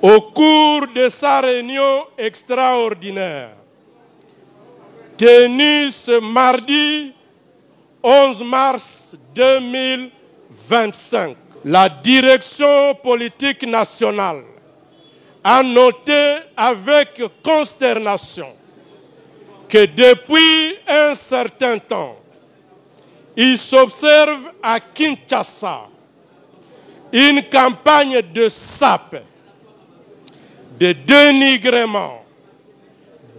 Au cours de sa réunion extraordinaire, tenue ce mardi 11 mars 2025, la direction politique nationale a noté avec consternation que depuis un certain temps, il s'observe à Kinshasa une campagne de sape, de dénigrement,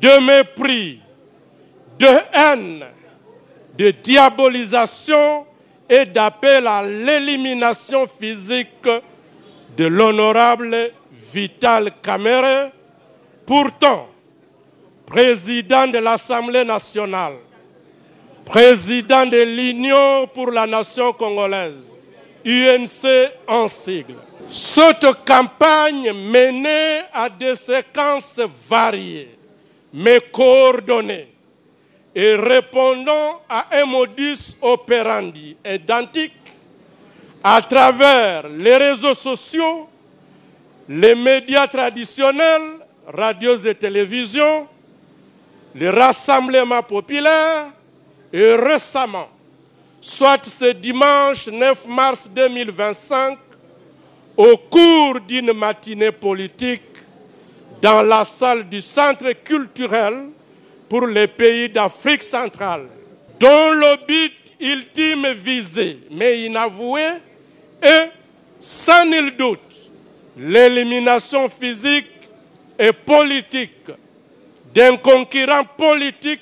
de mépris, de haine, de diabolisation et d'appel à l'élimination physique de l'honorable Vital Kamerhe, pourtant président de l'Assemblée nationale, président de l'Union pour la nation congolaise, UNC en sigle. Cette campagne menée à des séquences variées, mais coordonnées, et répondant à un modus operandi identique à travers les réseaux sociaux, les médias traditionnels, radios et télévisions, les rassemblements populaires et récemment, soit ce dimanche 9 mars 2025, au cours d'une matinée politique dans la salle du Centre culturel pour les pays d'Afrique centrale, dont le but ultime visé, mais inavoué, est, sans nul doute, l'élimination physique et politique d'un concurrent politique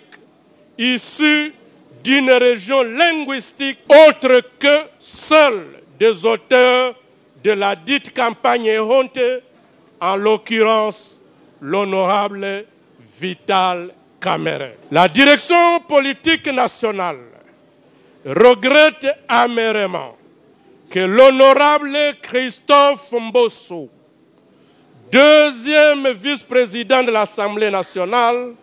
issu d'une région linguistique autre que seuls des auteurs de la dite campagne erronée, en l'occurrence l'honorable Vital Kamerhe. La direction politique nationale regrette amèrement que l'honorable Christophe Mbosso, deuxième vice-président de l'Assemblée nationale,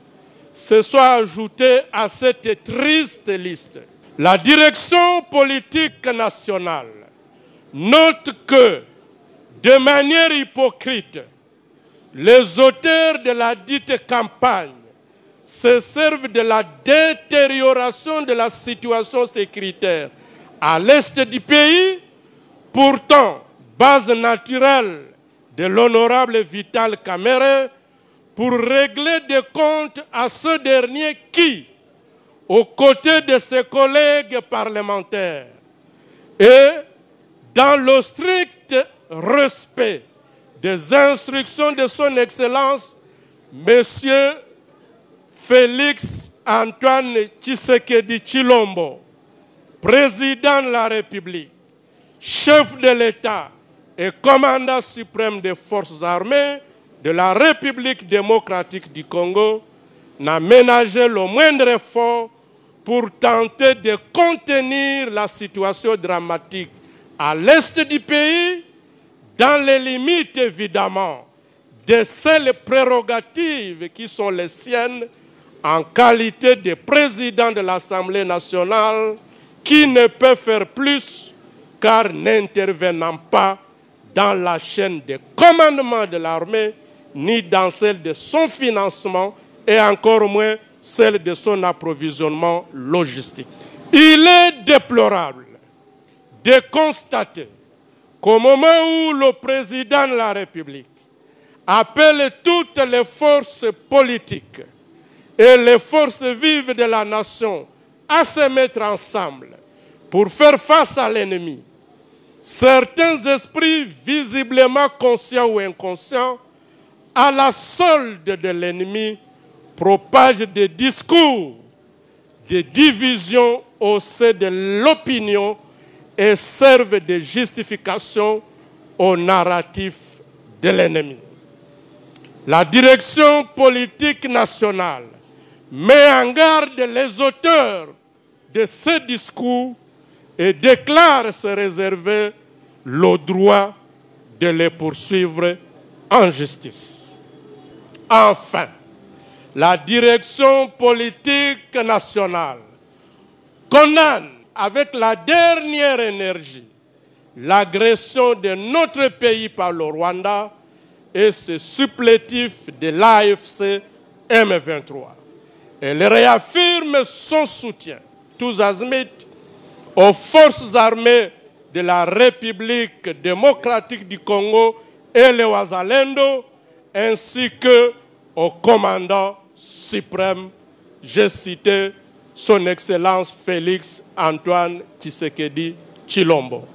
se soit ajouté à cette triste liste. La direction politique nationale note que, de manière hypocrite, les auteurs de la dite campagne se servent de la détérioration de la situation sécuritaire à l'est du pays, pourtant base naturelle de l'honorable Vital Kamerhe, pour régler des comptes à ce dernier qui, aux côtés de ses collègues parlementaires et dans le strict respect des instructions de son Excellence, Monsieur Félix Antoine Tshisekedi Tshilombo, président de la République, chef de l'État et commandant suprême des forces armées de la République démocratique du Congo, n'a ménagé le moindre effort pour tenter de contenir la situation dramatique à l'est du pays, dans les limites évidemment de celles prérogatives qui sont les siennes en qualité de président de l'Assemblée nationale, qui ne peut faire plus car n'intervenant pas dans la chaîne de commandement de l'armée, ni dans celle de son financement et encore moins celle de son approvisionnement logistique. Il est déplorable de constater qu'au moment où le président de la République appelle toutes les forces politiques et les forces vives de la nation à se mettre ensemble pour faire face à l'ennemi, certains esprits visiblement conscients ou inconscients, à la solde de l'ennemi, propagent des discours, des divisions au sein de l'opinion et servent de justification au narratif de l'ennemi. La direction politique nationale met en garde les auteurs de ce discours et déclare se réserver le droit de les poursuivre en justice. Enfin, la direction politique nationale condamne avec la dernière énergie l'agression de notre pays par le Rwanda et ses supplétifs de l'AFC M23. Elle réaffirme son soutien, tous azimuts, aux forces armées de la République démocratique du Congo et les Wazalendo, ainsi qu'au commandant suprême, j'ai cité son Excellence Félix Antoine Tshisekedi Tshilombo.